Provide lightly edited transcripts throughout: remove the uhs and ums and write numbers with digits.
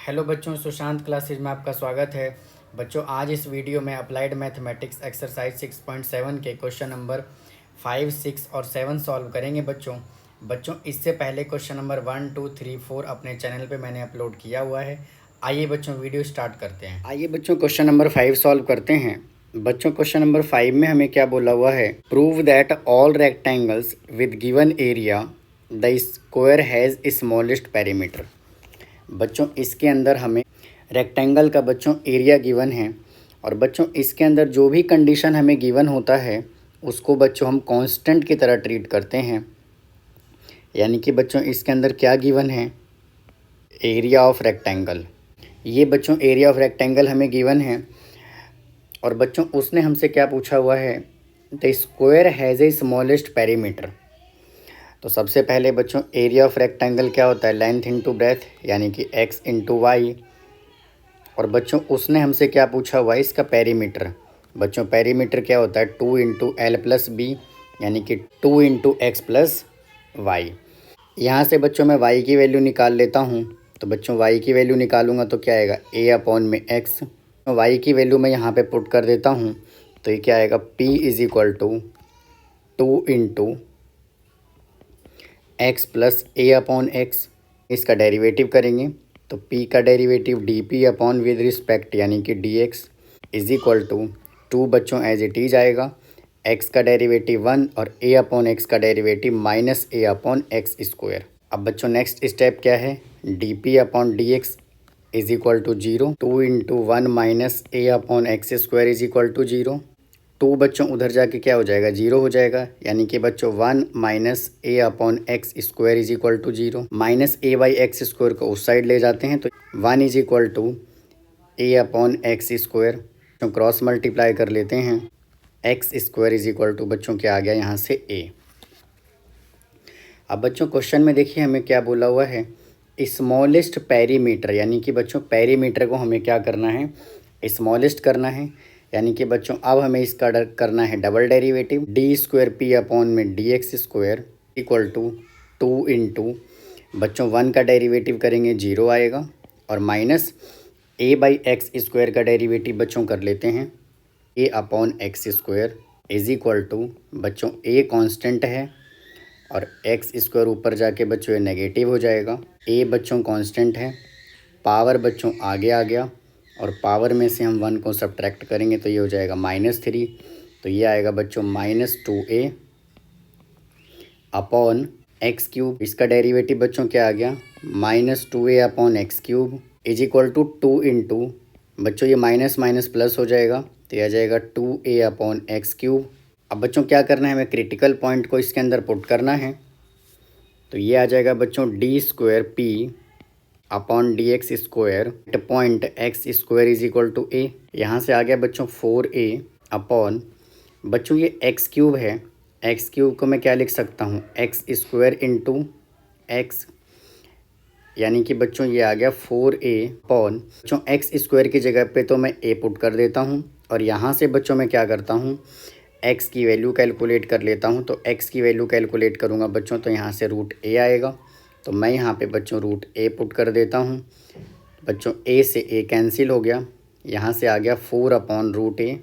Hello बच्चों, Sushant classes में आपका स्वागत है। बच्चों, आज इस वीडियो में अप्लाइड मैथमेटिक्स एक्सरसाइज 6.7 के क्वेश्चन नंबर 5, 6 और 7 सॉल्व करेंगे। बच्चों इससे पहले क्वेश्चन नंबर 1, 2, 3, 4 अपने चैनल पे मैंने अपलोड किया हुआ है। आइए बच्चों वीडियो स्टार्ट करते हैं। आइए बच्चों क्वेश्चन नंबर 5 सॉल्व करते हैं। बच्चों क्वेश्चन नंबर 5 में हमें क्या बोला हुआ है? Prove that all rectangles with given area the square has smallest perimeter. बच्चों इसके अंदर हमें रेक्टेंगल का बच्चों एरिया गिवन है और बच्चों इसके अंदर जो भी कंडीशन हमें गिवन होता है उसको बच्चों हम कांस्टेंट की तरह ट्रीट करते हैं। यानी कि बच्चों इसके अंदर क्या गिवन है? Area of rectangle. ये बच्चों एरिया ऑफ रेक्टेंगल हमें गिवन है और बच्चों उसने हमसे क्या पूछा हुआ है? The square has a smallest perimeter. तो सबसे पहले बच्चों एरिया ऑफ रेक्टेंगल क्या होता है? लेंथ इंटू ब्रेथ, यानी कि x इंटू वाई। और बच्चों उसने हमसे क्या पूछा हुआ है? इसका पेरीमीटर। बच्चों पेरीमीटर क्या होता है? 2 इंटू एल प्लस बी, यानी कि 2 इंटू एक्स प्लस वाई। यहाँ से बच्चों मैं y की वैल्यू निकाल लेता हूँ। तो बच्चों y की वैल्यू निकालूंगा तो क्या आएगा? a अपॉन में x। y की वैल्यू मैं यहाँ पे पुट कर देता हूँ तो ये क्या आएगा? p is equal to 2 into x plus a upon x. इसका डेरिवेटिव करेंगे तो p का derivative dp upon with respect यानी कि dx इज इक्वल टू 2 बच्चों एज इट इज आएगा। x का डेरिवेटिव 1 और a अपॉन एक्स का derivative minus a upon x square. अब बच्चों नेक्स्ट स्टेप क्या है? dp upon dx is equal to 0। 2 into 1 minus a upon x square is equal to 0। 2 बच्चों उधर जाके क्या हो जाएगा? 0 हो जाएगा, यानी कि बच्चों 1 minus a upon x square is equal to 0। Minus A by x square को उस साइड ले जाते हैं तो 1 is equal to a upon x square. तो क्रॉस मल्टीप्लाई कर लेते हैं। X square is equal to बच्चों क्या आ गया यहाँ से? ए। अब बच्चों क्वेश्चन में देखिए हमें क्या बोला हुआ है? स्मॉलेस्ट पेरीमीटर, यानी कि बच्चों पेरीमीटर को हमें क्या करना है? स्मॉलेस्ट करना है। यानी कि बच्चों अब हमें इसका करना है double derivative. D square P upon में D X square equal to 2 into बच्चों 1 का डेरिवेटिव करेंगे 0 आएगा और minus A by x square का डेरिवेटिव बच्चों कर लेते हैं A upon x square is equal to बच्चों ए कांस्टेंट है और एक्स स्क्वायर ऊपर जाके बच्चों ये नेगेटिव हो जाएगा। ए बच्चों कांस्टेंट है, पावर बच्चों आगे आ गया और पावर में से हम 1 को सब्ट्रैक्ट करेंगे तो ये हो जाएगा -3। तो ये आएगा बच्चों -2a अपॉन एक्स क्यूब। इसका डेरिवेटिव बच्चों क्या आ गया? -2a upon x cube is equal to 2 into बच्चों ये माइनस माइनस प्लस हो जाएगा तो ये आ जाएगा 2a अपॉन एक्स क्यूब। अब बच्चों क्या करना है? हमें क्रिटिकल पॉइंट को इसके अंदर पुट करना है तो ये आ जाएगा बच्चों D square P upon D X square point X square is equal to A. यहाँ से आ गया बच्चों 4a अपॉन बच्चों ये एक्स क्यूब है। एक्स क्यूब को मैं क्या लिख सकता हूँ? एक्स स्क्वायर इंटू एक्स, यानी कि बच्चों ये आ गया 4a अपॉन बच्चों एक्स स्क्वायर की जगह पे तो मैं a पुट कर देता हूँ और यहाँ से बच्चों मैं क्या करता हूँ? x की वैल्यू कैलकुलेट कर लेता हूँ। तो x की वैल्यू कैलकुलेट करूँगा बच्चों तो यहाँ से √a आएगा तो मैं यहाँ पे बच्चों √a पुट कर देता हूँ। बच्चों a से a कैंसिल हो गया, यहाँ से आ गया 4 अपॉन √a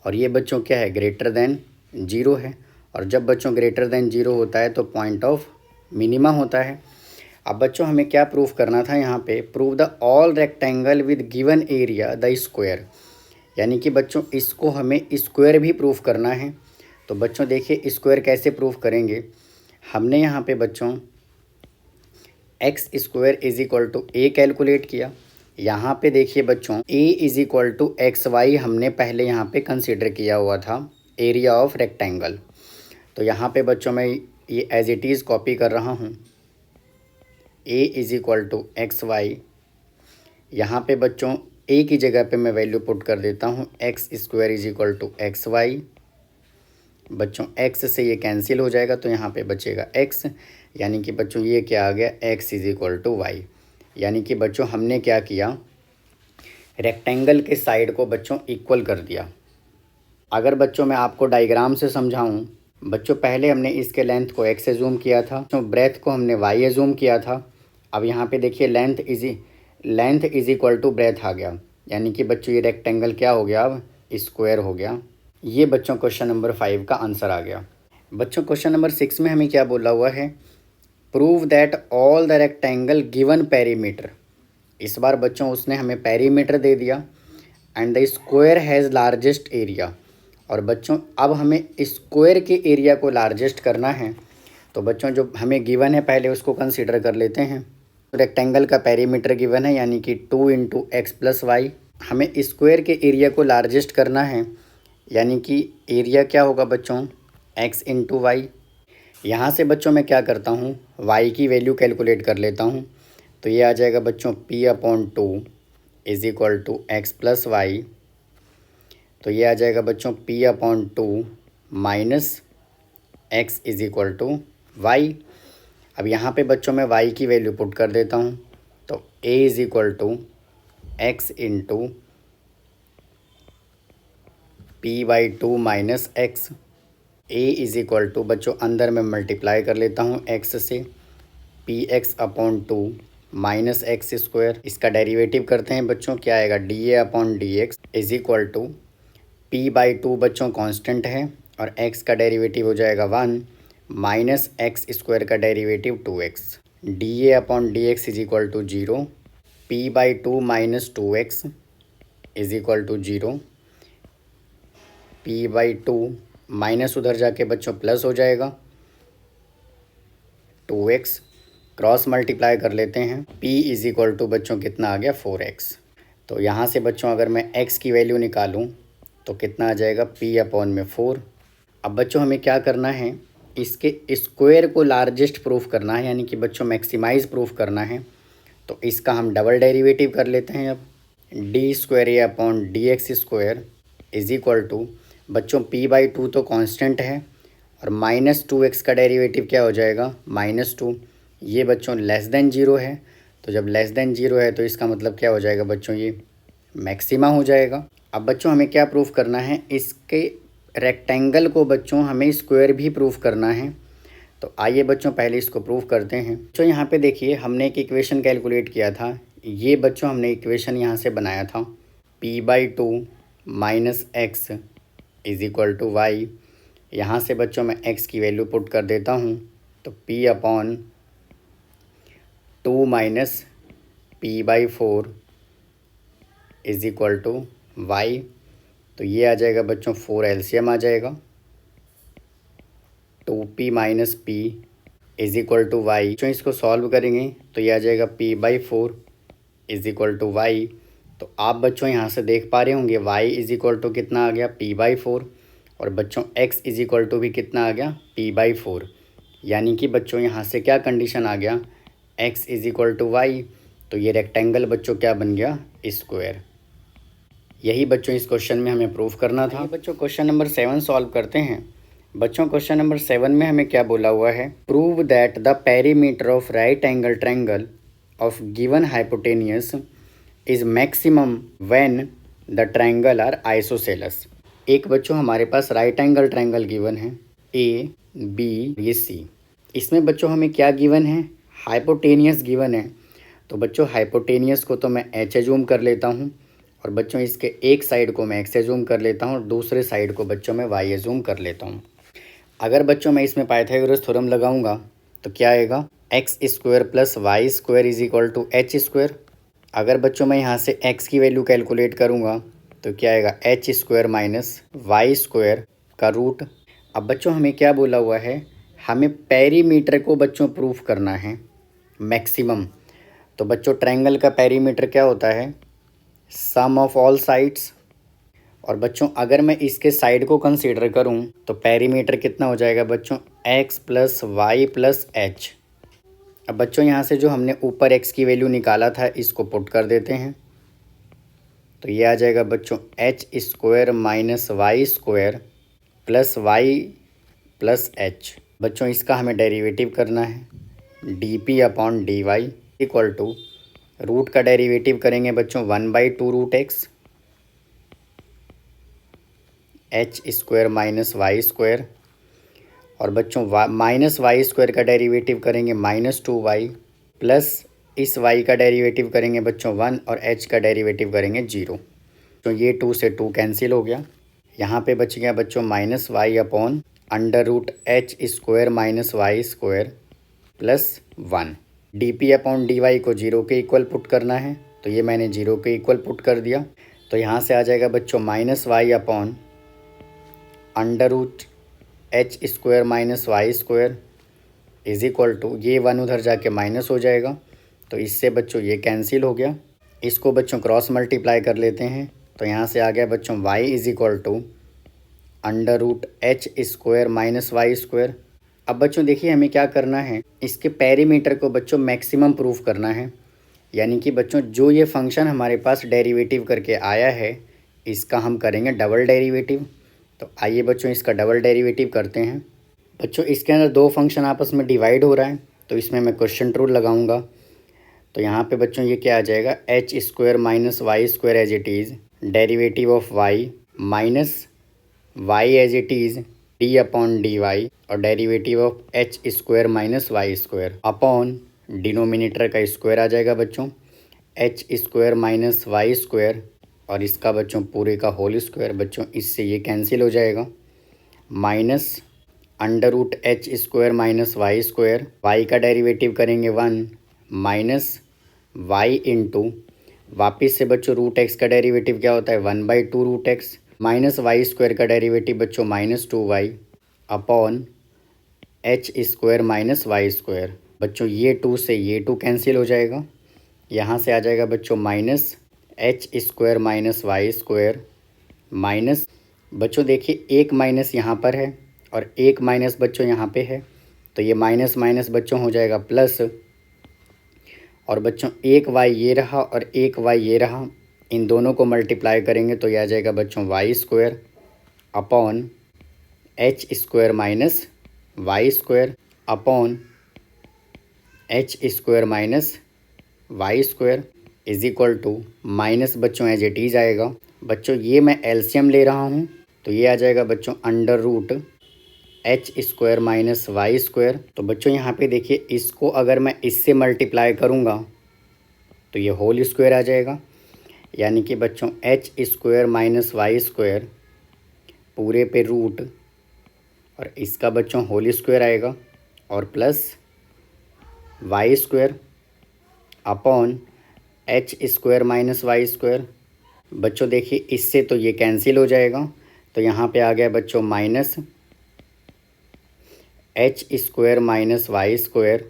और ये बच्चों क्या है? ग्रेटर देन 0 है और जब बच्चों ग्रेटर देन 0 होता है तो पॉइंट ऑफ मिनिमा होता है। अब बच्चों हमें क्या प्रूफ करना था यहाँ पे? Prove the all rectangle with given area the square, यानी कि बच्चों इसको हमें स्क्वायर भी प्रूफ करना है। तो बच्चों देखिए स्क्वायर कैसे प्रूफ करेंगे? हमने यहाँ पे बच्चों x square is equal to A calculate किया। यहाँ पे देखिए बच्चों A is equal to x Y हमने पहले यहाँ पे कंसिडर किया हुआ था एरिया ऑफ रेक्टेंगल। तो यहाँ पे बच्चों मैं ये एज इट इज़ कॉपी कर रहा हूँ। A is equal to x Y, यहाँ पे बच्चों ए की जगह पे मैं वैल्यू पुट कर देता हूँ x square is equal to x y. बच्चों x से ये कैंसिल हो जाएगा तो यहाँ पे बचेगा x, यानी कि बच्चों ये क्या आ गया? x is equal to y. यानी कि बच्चों हमने क्या किया? रेक्टेंगल के साइड को बच्चों इक्वल कर दिया। अगर बच्चों मैं आपको डायग्राम से समझाऊं, बच्चों पहले हमने इसके लेंथ को x एजूम किया था, तो ब्रेथ को हमने y एजूम किया था। अब यहाँ पे देखिए length is equal to breadth आ गया, यानी कि बच्चों ये रेक्टेंगल क्या हो गया, अब स्क्वायर हो गया। ये बच्चों क्वेश्चन नंबर 5 का आंसर आ गया। बच्चों क्वेश्चन नंबर 6 में हमें क्या बोला हुआ है, prove that all the rectangle given perimeter. इस बार बच्चों उसने हमें पेरीमीटर दे दिया and the square has largest area. और बच्चों अब हमें स्क्वायर के एरिया को लार्जेस्ट करना है, तो बच्चों जो हमें गिवन है पहले उसको कंसीडर कर लेते हैं। रेक्टेंगल का पेरीमीटर गिवन है, यानी कि 2 इंटू एक्स प्लस वाई। हमें स्क्वायर के एरिया को लार्जेस्ट करना है, यानी कि एरिया क्या होगा बच्चों, एक्स इंटू वाई। यहाँ से बच्चों मैं क्या करता हूँ, वाई की वैल्यू कैलकुलेट कर लेता हूँ। तो ये आ जाएगा बच्चों P/2 is equal to x plus y. तो ये आ जाएगा बच्चों P/2 minus x is equal to y. अब यहाँ पे बच्चों मैं वाई की वैल्यू पुट कर देता हूँ। तो a is equal to x into P/2 minus x. a is equal to बच्चों अंदर में मल्टीप्लाई कर लेता हूँ x से, px/2 माइनस एक्स स्क्वायर। इसका डेरिवेटिव करते हैं बच्चों, क्या आएगा, dA/dx is equal to P/2 बच्चों कांस्टेंट है और x का डेरिवेटिव हो जाएगा 1 माइनस एक्स स्क्वायर का derivative 2x। dA/dx is equal to 0, P/2 minus 2x is equal to 0। P/2 minus उधर जाके बच्चों प्लस हो जाएगा, 2x क्रॉस मल्टीप्लाई कर लेते हैं। p इज इक्वल टू बच्चों कितना आ गया, 4x। तो यहाँ से बच्चों अगर मैं x की वैल्यू निकालूँ तो कितना आ जाएगा, P/4। अब बच्चों हमें क्या करना है, इसके स्क्वायर को लार्जेस्ट प्रूफ करना है, यानी कि बच्चों मैक्सिमाइज प्रूफ करना है। तो इसका हम डबल डेरिवेटिव कर लेते हैं। अब d²a/dx² इज इक्वल टू बच्चों P/2 तो कांस्टेंट है और माइनस 2x का डेरिवेटिव क्या हो जाएगा, -2। ये बच्चों लेस देन 0 है, तो जब लेस देन 0 है तो इसका मतलब क्या हो जाएगा बच्चों, ये मैक्सिमा हो जाएगा। अब बच्चों हमें क्या प्रूफ करना है, इसके रेक्टेंगल को बच्चों हमें स्क्वायर भी प्रूफ करना है। तो आइए बच्चों पहले इसको प्रूफ करते हैं। बच्चों यहाँ पे देखिए हमने एक इक्वेशन कैलकुलेट किया था, ये बच्चों हमने इक्वेशन यहाँ से बनाया था, P/2 minus x is equal to y. यहाँ से बच्चों मैं x की वैल्यू पुट कर देता हूँ, तो P/2 minus P/4 is equal to y. तो ये आ जाएगा बच्चों 4 एलसीएम आ जाएगा, 2p minus p is equal to y. जो इसको सॉल्व करेंगे तो ये आ जाएगा P/4 is equal to y. तो आप बच्चों यहाँ से देख पा रहे होंगे y इज इक्वल टू कितना आ गया, P/4, और बच्चों x इज इक्वल टू भी कितना आ गया, P/4। यानी कि बच्चों यहाँ से क्या कंडीशन आ गया, x is equal to y. तो ये रेक्टेंगल बच्चों क्या बन गया, स्क्वायर। यही बच्चों इस क्वेश्चन में हमें प्रूफ करना था। बच्चों क्वेश्चन नंबर 7 सॉल्व करते हैं। बच्चों क्वेश्चन नंबर 7 में हमें क्या बोला हुआ है, prove that the perimeter of right angle triangle of given hypotenuse is maximum when the triangle are isosceles. एक बच्चों हमारे पास राइट एंगल ट्रायंगल गिवन है, ए बी ये सी। इसमें बच्चों हमें क्या गिवन है, हाइपोटेनियस गिवन है। तो बच्चों हाइपोटेनियस को तो मैं एच एज्यूम कर लेता हूँ, और बच्चों इसके एक साइड को मैं एक्स एज्यूम कर लेता हूँ और दूसरे साइड को बच्चों मैं वाई एज्यूम कर लेता हूँ। अगर बच्चों मैं इसमें पाइथागोरस थ्योरम लगाऊंगा तो क्या आएगा, x square plus y square is equal to h square. अगर बच्चों मैं यहाँ से x की वैल्यू कैलकुलेट करूँगा तो क्या आएगा, h square minus Y square का रूट। अब बच्चों हमें क्या बोला हुआ है, हमें पेरीमीटर को बच्चों प्रूफ करना है मैक्सिमम। तो बच्चों ट्रायंगल का पेरीमीटर क्या होता है, सम ऑफ ऑल साइड्स। और बच्चों अगर मैं इसके साइड को कंसीडर करूं तो पेरीमीटर कितना हो जाएगा बच्चों, x plus y plus h. अब बच्चों यहाँ से जो हमने ऊपर x की वैल्यू निकाला था इसको पुट कर देते हैं। तो ये आ जाएगा बच्चों H square minus Y square plus y plus h. बच्चों इसका हमें डेरिवेटिव करना है, dp/dy इक्वल टू रूट का डेरिवेटिव करेंगे बच्चों 1/2 root x, h square minus Y square, और बच्चों माइनस वाई स्क्वायर का डेरिवेटिव करेंगे -2y प्लस इस y का डेरिवेटिव करेंगे बच्चों 1 और h का डेरिवेटिव करेंगे 0। तो ये 2 से 2 कैंसिल हो गया। यहाँ पे बच गया बच्चों minus y upon under root h square minus Y square plus 1। D p upon D y को 0 के इक्वल पुट करना है, तो ये मैंने 0 के इक्वल पुट कर दिया। तो यहाँ से आ जाएगा बच्चों minus y upon under root h square minus Y square is equal to, ये 1 उधर जाके माइनस हो जाएगा, तो इससे बच्चों ये कैंसिल हो गया। इसको बच्चों क्रॉस मल्टीप्लाई कर लेते हैं, तो यहाँ से आ गया बच्चों y is equal to under root h square minus Y square. अब बच्चों देखिए हमें क्या करना है, इसके पेरीमीटर को बच्चों मैक्सिमम प्रूफ करना है, यानी कि बच्चों जो ये फंक्शन हमारे पास डेरिवेटिव करके आया है इसका हम करेंगे डबल डेरिवेटिव। तो आइए बच्चों इसका डबल डेरिवेटिव करते हैं। बच्चों इसके अंदर दो फंक्शन आपस में डिवाइड हो रहा है, तो इसमें मैं क्वेश्चन रूल लगाऊंगा। तो यहाँ पे बच्चों ये क्या आ जाएगा, H square minus Y square as it is derivative of Y minus Y as it is D upon D Y और derivative of H square minus Y square upon denominator का स्क्वायर आ जाएगा बच्चों H square minus Y square और इसका बच्चों पूरे का होल स्क्वायर। बच्चों इससे ये कैंसिल हो जाएगा, minus under root h square minus Y square, y का डेरिवेटिव करेंगे 1 माइनस वाई इंटू वापिस से बच्चों रूट एक्स का डेरिवेटिव क्या होता है 1/2 root x minus Y square का डेरिवेटिव बच्चों -2y upon h square minus Y square. बच्चों ये 2 से ये 2 कैंसिल हो जाएगा, यहाँ से आ जाएगा बच्चों minus h square minus Y square minus बच्चों देखिए एक माइनस यहाँ पर है और एक माइनस बच्चों यहाँ पे है, तो ये माइनस माइनस बच्चों हो जाएगा प्लस, और बच्चों एक y ये रहा और एक y ये रहा, इन दोनों को मल्टीप्लाई करेंगे तो ये आ जाएगा बच्चों y square upon h square minus Y square upon h square minus Y square is equal to minus बच्चों एज इट इज़ आएगा। बच्चों ये मैं एलसीएम ले रहा हूँ, तो ये आ जाएगा बच्चों under root h square minus Y square. तो बच्चों यहाँ पे देखिए इसको अगर मैं इससे मल्टीप्लाई करूँगा तो ये होल स्क्वायर आ जाएगा, यानी कि बच्चों H square minus Y square पूरे पे रूट और इसका बच्चों होल स्क्वायर आएगा और plus y square upon h square minus Y square. बच्चों देखिए इससे तो ये कैंसिल हो जाएगा, तो यहाँ पे आ गया बच्चों minus h square minus Y square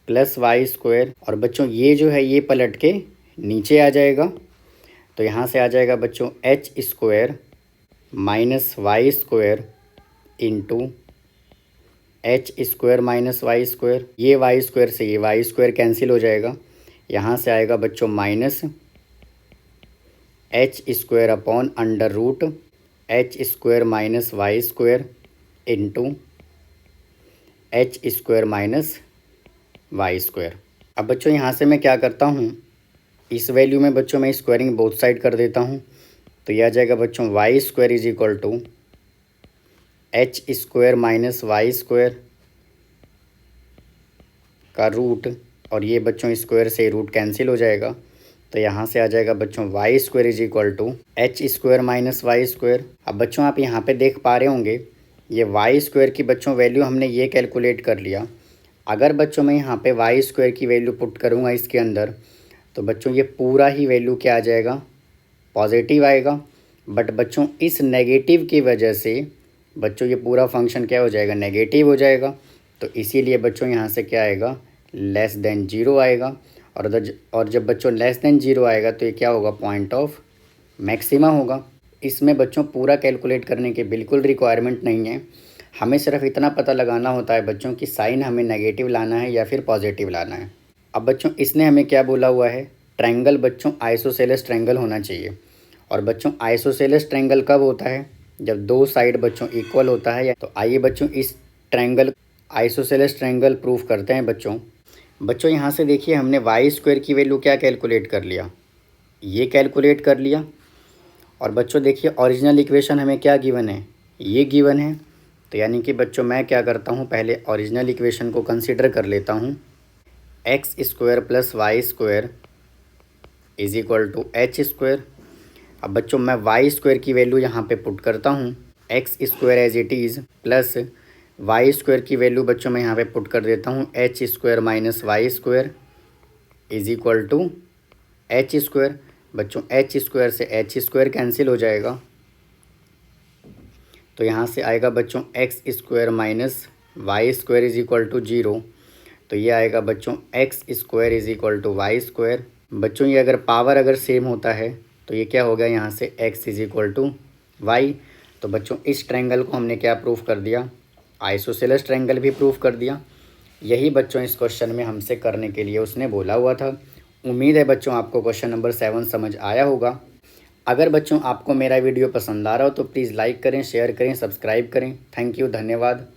plus y square, और बच्चों ये जो है ये पलट के नीचे आ जाएगा, तो यहाँ से आ जाएगा बच्चों H square minus Y square into h square minus Y square. ये वाई स्क्वायर से ये वाई स्क्वायर कैंसिल हो जाएगा, यहाँ से आएगा बच्चों minus h square upon under root h square minus Y square into h square minus Y square. अब बच्चों यहाँ से मैं क्या करता हूँ, इस वैल्यू में बच्चों मैं स्क्वायरिंग बोथ साइड कर देता हूँ, तो यह आ जाएगा बच्चों y square is equal to h square minus Y square का रूट, और ये बच्चों स्क्वायर से रूट कैंसिल हो जाएगा, तो यहाँ से आ जाएगा बच्चों y square is equal to h square minus Y square. अब बच्चों आप यहाँ पे देख पा रहे होंगे ये वाई स्क्वायर की बच्चों वैल्यू हमने ये कैलकुलेट कर लिया। अगर बच्चों मैं यहाँ पे वाई स्क्वायर की वैल्यू पुट करूँगा इसके अंदर, तो बच्चों ये पूरा ही वैल्यू क्या आ जाएगा, पॉजिटिव आएगा, बट बच्चों इस नेगेटिव की वजह से बच्चों ये पूरा फंक्शन क्या हो जाएगा, नेगेटिव हो जाएगा, तो इसीलिए बच्चों यहाँ से क्या आएगा, लेस देन 0 आएगा, और जब बच्चों लेस देन 0 आएगा तो ये क्या होगा, पॉइंट ऑफ मैक्सिमा होगा। इसमें बच्चों पूरा कैलकुलेट करने की बिल्कुल रिक्वायरमेंट नहीं है, हमें सिर्फ इतना पता लगाना होता है बच्चों कि साइन हमें नेगेटिव लाना है या फिर पॉजिटिव लाना है। अब बच्चों इसने हमें क्या बोला हुआ है, ट्रायंगल बच्चों आइसोसेलेस ट्रायंगल होना चाहिए, और बच्चों आइसोसेलेस ट्रायंगल कब होता है, जब दो साइड बच्चों इक्वल होता है। तो आइए बच्चों इस ट्रायंगल आइसोसेलेस ट्रायंगल प्रूफ करते हैं बच्चों यहाँ से देखिए हमने वाई स्क्वायर की वैल्यू क्या कैलकुलेट कर लिया, ये कैलकुलेट कर लिया, और बच्चों देखिए ओरिजिनल इक्वेशन हमें क्या गिवन है, ये गिवन है, तो यानी कि बच्चों मैं क्या करता हूँ, पहले ओरिजिनल इक्वेशन को कंसिडर कर लेता हूँ। X square plus y square is equal to h square. अब बच्चों मैं वाई स्क्वायर की वैल्यू यहाँ पे पुट करता हूँ, x square as it is plus y square की वैल्यू बच्चों मैं यहाँ पे पुट कर देता हूँ, h square minus Y square is equal to h square. बच्चों एच स्क्वायर से एच स्क्वायर कैंसिल हो जाएगा, तो यहाँ से आएगा बच्चों x square minus Y square is equal to 0। तो ये आएगा बच्चों x square is equal to y square. बच्चों ये अगर पावर अगर सेम होता है तो ये क्या हो गया, यहाँ से x is equal to y. तो बच्चों इस ट्रायंगल को हमने क्या प्रूफ कर दिया, आइसोसेलेस ट्रायंगल भी प्रूफ कर दिया। यही बच्चों इस क्वेश्चन में हमसे करने के लिए उसने बोला हुआ था। उम्मीद है बच्चों आपको क्वेश्चन नंबर 7 समझ आया होगा। अगर बच्चों आपको मेरा वीडियो पसंद आ रहा हो तो प्लीज़ लाइक करें, शेयर करें, सब्सक्राइब करें। थैंक यू, धन्यवाद।